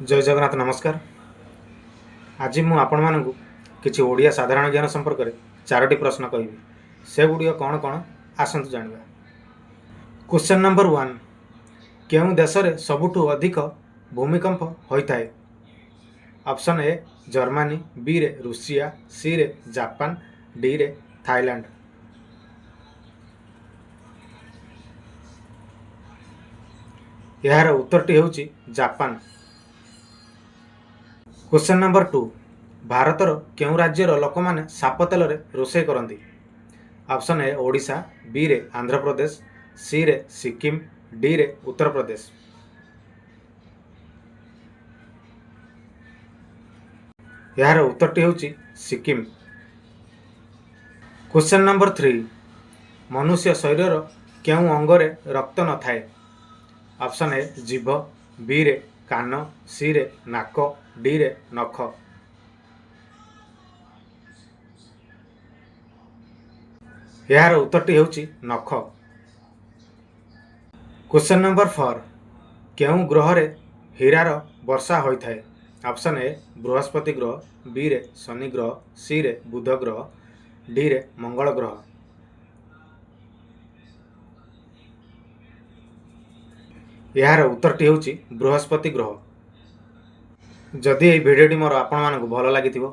जय जगन्नाथ नमस्कार। आज मु आपण मानकु किछि ओडिया साधारण ज्ञान संपर्क में चारोटी प्रश्न कहबी से गुडियो कौन कौन आसंतु जानिबा। क्वेश्चन नंबर 1 केउं देश रे सबुठु अधिक भूमिकंप होइथाय। ऑप्शन ए जर्मनी, बी रे रूसिया, सी रे जापान, डी रे थाईलैंड। यार उत्तरटी हेउची जापान। क्वेश्चन नंबर 2 भारतर केउं राज्यर लोक माने साप तेल रे रोषे करती। ऑप्शन ए ओडिशा, बी रे आंध्र प्रदेश, सी रे सिक्किम, डी रे उत्तर प्रदेश। यार उत्तरटी हेउची सिक्किम। क्वेश्चन नंबर 3 मनुष्य शरीर केउं अंगरे रक्त न थाए। ऑप्शन ए जीभ, बी रे कान, सी रे नाक, डी रे नख। यार उत्तरटी हेउची नख। क्वेश्चन नंबर 4 केउं ग्रह रे हीरार वर्षा होइथाय। ऑप्शन ए बृहस्पति ग्रह, बी रे शनि ग्रह, सी रे बुध ग्रह, डी रे मंगल ग्रह। यार उत्तरटी हेउची बृहस्पति ग्रह। जदि ये भिडियोटी मोर आपण मानकु भल लागिथिबो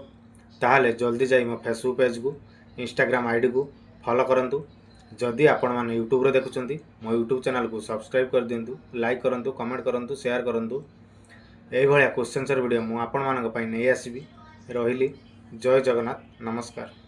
ताहाले जल्दी जाई मो फेसबुक पेज को इंस्टाग्राम आईडी को फॉलो करंतु। जदि आपण माने यूट्यूब रे देखुचंती मो यूट्यूब चैनल को सब्सक्राइब कर दियंतु, लाइक करंतु, कमेंट करंतु, शेयर करंतु। एई भलिया क्वेश्चन सर वीडियो मु आपण मानक पई नै आसीबी। रहिली जय जगन्नाथ नमस्कार।